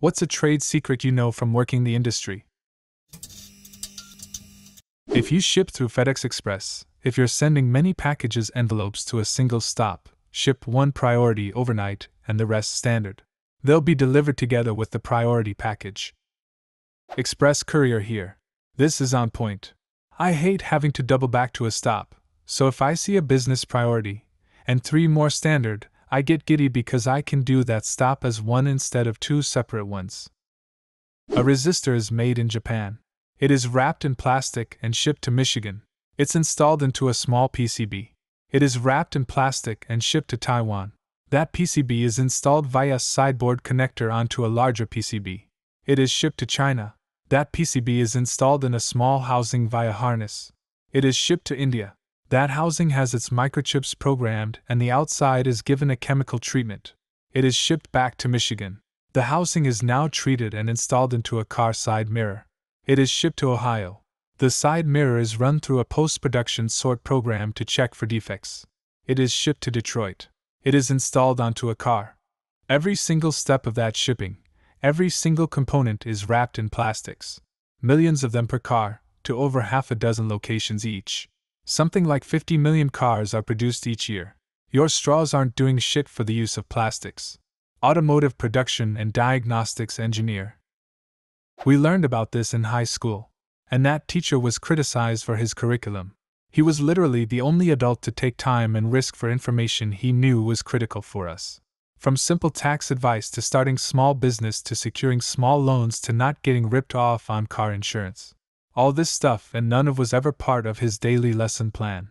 What's a trade secret you know from working the industry? If you ship through FedEx Express, if you're sending many packages envelopes to a single stop, ship one priority overnight and the rest standard. They'll be delivered together with the priority package. Express courier here. This is on point. I hate having to double back to a stop, so if I see a business priority and 3 more standard, I get giddy because I can do that stop as one instead of 2 separate ones. A resistor is made in Japan. It is wrapped in plastic and shipped to Michigan. It's installed into a small PCB. It is wrapped in plastic and shipped to Taiwan. That PCB is installed via sideboard connector onto a larger PCB. It is shipped to China. That PCB is installed in a small housing via harness. It is shipped to India. That housing has its microchips programmed and the outside is given a chemical treatment. It is shipped back to Michigan. The housing is now treated and installed into a car side mirror. It is shipped to Ohio. The side mirror is run through a post-production sort program to check for defects. It is shipped to Detroit. It is installed onto a car. Every single step of that shipping, every single component is wrapped in plastics. Millions of them per car, to over half a dozen locations each. Something like 50 million cars are produced each year. Your straws aren't doing shit for the use of plastics. Automotive production and diagnostics engineer. We learned about this in high school, and that teacher was criticized for his curriculum. He was literally the only adult to take time and risk for information he knew was critical for us. From simple tax advice to starting small business to securing small loans to not getting ripped off on car insurance. All this stuff and none of was ever part of his daily lesson plan.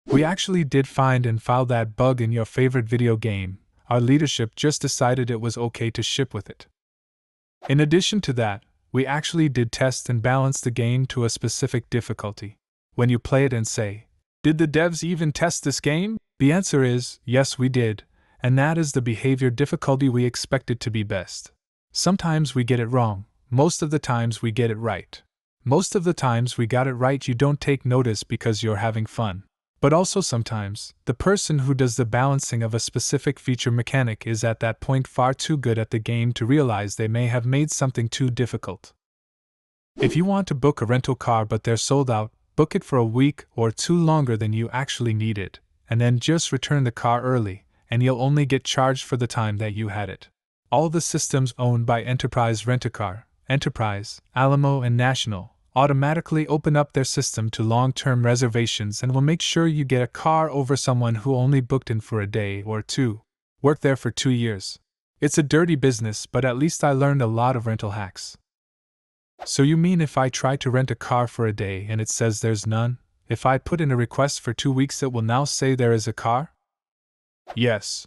We actually did find and file that bug in your favorite video game. Our leadership just decided it was okay to ship with it. In addition to that, we actually did test and balance the game to a specific difficulty. When you play it and say, "Did the devs even test this game?" The answer is, yes we did, and that is the behavior difficulty we expected to be best. Sometimes we get it wrong, most of the times we get it right. Most of the times we got it right you don't take notice because you're having fun. But also sometimes, the person who does the balancing of a specific feature mechanic is at that point far too good at the game to realize they may have made something too difficult. If you want to book a rental car but they're sold out, book it for a week or 2 longer than you actually need it, and then just return the car early, and you'll only get charged for the time that you had it. All the systems owned by Enterprise Rent-A-Car, Enterprise, Alamo and National, automatically open up their system to long-term reservations and will make sure you get a car over someone who only booked in for a day or 2. Worked there for 2 years. It's a dirty business, but at least I learned a lot of rental hacks. So you mean if I try to rent a car for a day and it says there's none, if I put in a request for 2 weeks it will now say there is a car? Yes.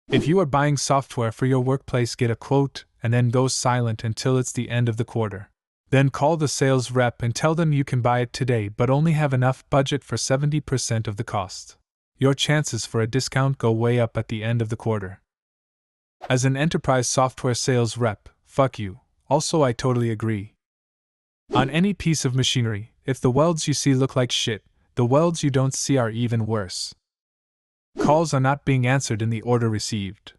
If you are buying software for your workplace, get a quote and then go silent until it's the end of the quarter. Then call the sales rep and tell them you can buy it today but only have enough budget for 70% of the cost. Your chances for a discount go way up at the end of the quarter. As an enterprise software sales rep, fuck you. Also, I totally agree. On any piece of machinery, if the welds you see look like shit, the welds you don't see are even worse. Calls are not being answered in the order received.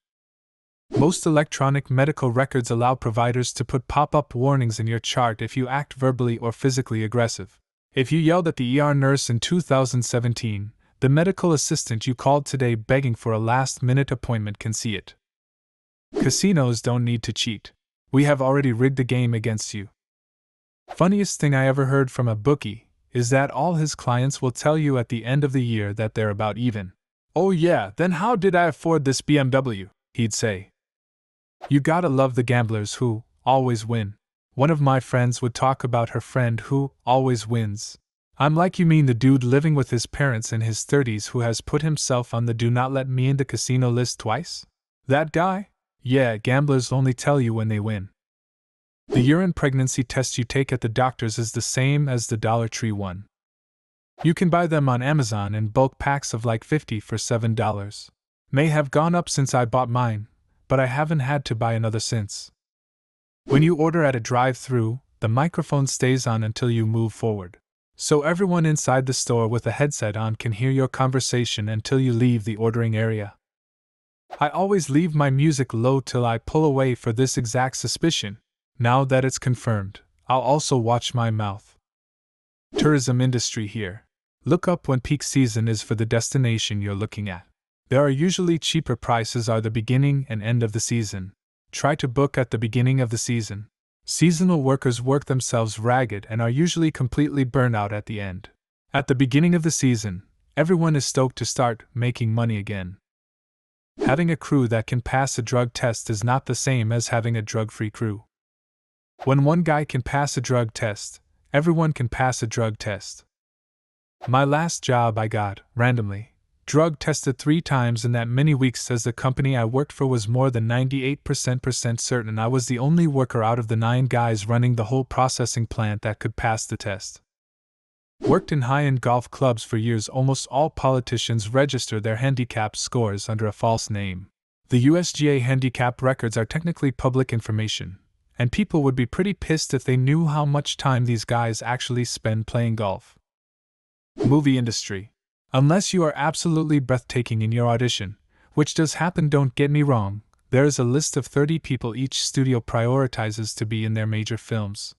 Most electronic medical records allow providers to put pop-up warnings in your chart if you act verbally or physically aggressive. If you yelled at the ER nurse in 2017, the medical assistant you called today begging for a last-minute appointment can see it. Casinos don't need to cheat. We have already rigged the game against you. Funniest thing I ever heard from a bookie is that all his clients will tell you at the end of the year that they're about even. "Oh yeah, then how did I afford this BMW?" he'd say. You gotta love the gamblers who always win. One of my friends would talk about her friend who always wins. I'm like, you mean the dude living with his parents in his 30s who has put himself on the do not let me in the casino list twice? That guy? Yeah, gamblers only tell you when they win. The urine pregnancy test you take at the doctor's is the same as the Dollar Tree one. You can buy them on Amazon in bulk packs of like 50 for $7. May have gone up since I bought mine, but I haven't had to buy another since. When you order at a drive-thru, the microphone stays on until you move forward. So everyone inside the store with a headset on can hear your conversation until you leave the ordering area. I always leave my music low till I pull away for this exact suspicion. Now that it's confirmed, I'll also watch my mouth. Tourism industry here. Look up when peak season is for the destination you're looking at. There are usually cheaper prices are the beginning and end of the season. Try to book at the beginning of the season. Seasonal workers work themselves ragged and are usually completely burnt out at the end. At the beginning of the season, everyone is stoked to start making money again. Having a crew that can pass a drug test is not the same as having a drug-free crew. When one guy can pass a drug test, everyone can pass a drug test. My last job I got, randomly, drug tested 3 times in that many weeks as the company I worked for was more than 98% certain I was the only worker out of the 9 guys running the whole processing plant that could pass the test. Worked in high-end golf clubs for years. Almost all politicians register their handicap scores under a false name. The USGA handicap records are technically public information, and people would be pretty pissed if they knew how much time these guys actually spend playing golf. Movie industry. Unless you are absolutely breathtaking in your audition, which does happen, don't get me wrong, there is a list of 30 people each studio prioritizes to be in their major films.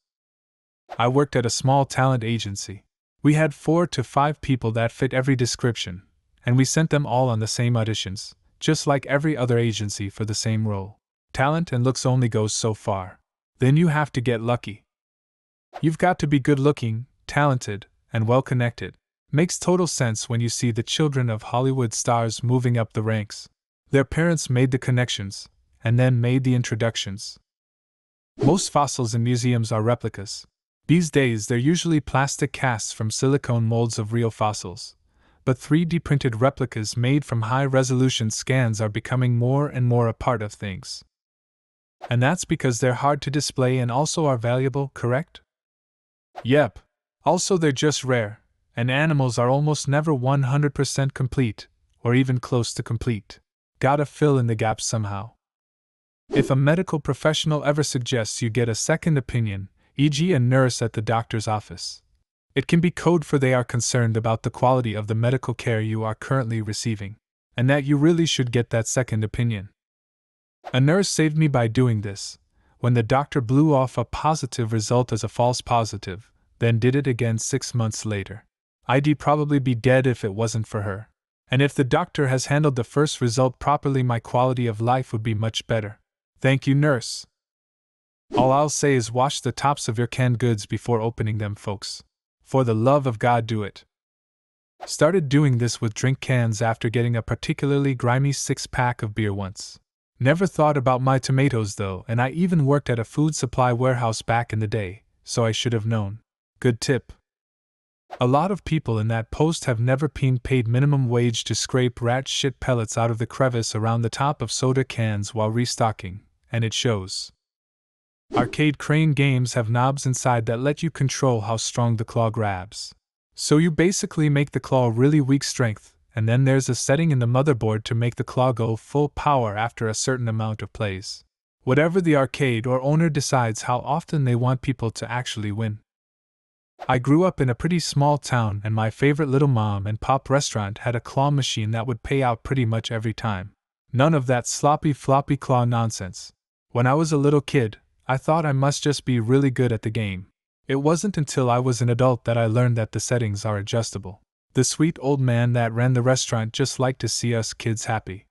I worked at a small talent agency. We had 4 to 5 people that fit every description, and we sent them all on the same auditions, just like every other agency for the same role. Talent and looks only goes so far. Then you have to get lucky. You've got to be good-looking, talented, and well-connected. Makes total sense when you see the children of Hollywood stars moving up the ranks. Their parents made the connections, and then made the introductions. Most fossils in museums are replicas. These days they're usually plastic casts from silicone molds of real fossils, but 3D printed replicas made from high-resolution scans are becoming more and more a part of things. And that's because they're hard to display and also are valuable, correct? Yep. Also they're just rare, and animals are almost never 100% complete, or even close to complete. Gotta fill in the gaps somehow. If a medical professional ever suggests you get a second opinion, e.g. a nurse at the doctor's office, it can be code for they are concerned about the quality of the medical care you are currently receiving, and that you really should get that second opinion. A nurse saved me by doing this, when the doctor blew off a positive result as a false positive, then did it again 6 months later. I'd probably be dead if it wasn't for her. And if the doctor has handled the first result properly, my quality of life would be much better. Thank you, nurse. All I'll say is wash the tops of your canned goods before opening them, folks. For the love of God, do it. Started doing this with drink cans after getting a particularly grimy 6-pack of beer once. Never thought about my tomatoes though, and I even worked at a food supply warehouse back in the day, so I should have known. Good tip. A lot of people in that post have never been paid minimum wage to scrape rat shit pellets out of the crevice around the top of soda cans while restocking, and it shows. Arcade crane games have knobs inside that let you control how strong the claw grabs. So you basically make the claw really weak strength, and then there's a setting in the motherboard to make the claw go full power after a certain amount of plays. Whatever the arcade or owner decides how often they want people to actually win. I grew up in a pretty small town, and my favorite little mom and pop restaurant had a claw machine that would pay out pretty much every time. None of that sloppy floppy claw nonsense. When I was a little kid, I thought I must just be really good at the game. It wasn't until I was an adult that I learned that the settings are adjustable. The sweet old man that ran the restaurant just liked to see us kids happy.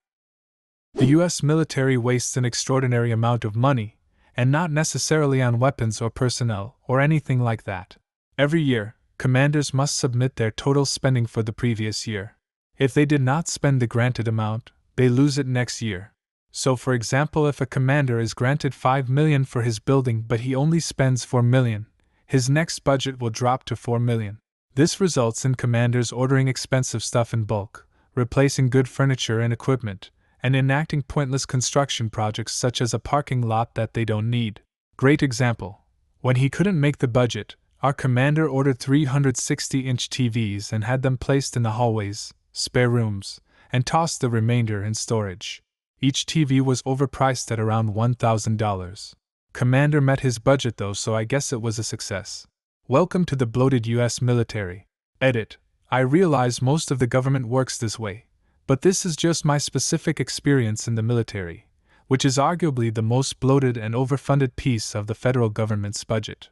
The US military wastes an extraordinary amount of money, and not necessarily on weapons or personnel or anything like that. Every year, commanders must submit their total spending for the previous year. If they did not spend the granted amount, they lose it next year. So for example, if a commander is granted $5 million for his building but he only spends $4 million, his next budget will drop to $4 million. This results in commanders ordering expensive stuff in bulk, replacing good furniture and equipment, and enacting pointless construction projects such as a parking lot that they don't need. Great example. When he couldn't make the budget, our commander ordered 360-inch TVs and had them placed in the hallways, spare rooms, and tossed the remainder in storage. Each TV was overpriced at around $1,000. Commander met his budget though, so I guess it was a success. Welcome to the bloated US military. Edit. I realize most of the government works this way, But this is just my specific experience in the military, which is arguably the most bloated and overfunded piece of the federal government's budget.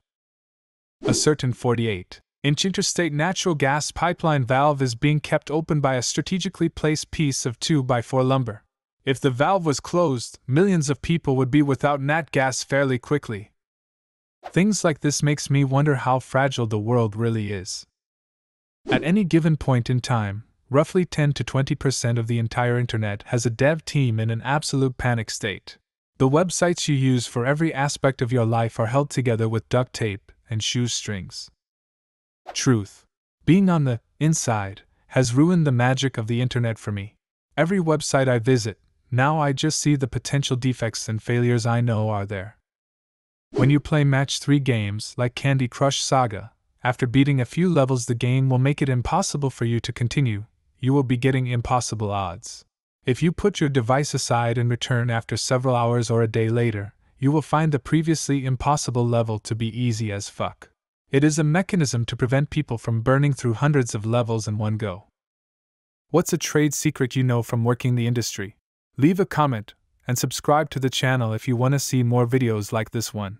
A certain 48-inch interstate natural gas pipeline valve is being kept open by a strategically placed piece of 2x4 lumber. If the valve was closed, millions of people would be without nat gas fairly quickly. Things like this makes me wonder how fragile the world really is. At any given point in time, roughly 10 to 20% of the entire internet has a dev team in an absolute panic state. The websites you use for every aspect of your life are held together with duct tape and shoestrings. Truth. Being on the inside has ruined the magic of the internet for me. Every website I visit, now I just see the potential defects and failures I know are there. When you play match 3 games like Candy Crush Saga, after beating a few levels the game will make it impossible for you to continue. You will be getting impossible odds. If you put your device aside and return after several hours or a day later, you will find the previously impossible level to be easy as fuck. It is a mechanism to prevent people from burning through hundreds of levels in one go. What's a trade secret you know from working the industry? Leave a comment and subscribe to the channel if you want to see more videos like this one.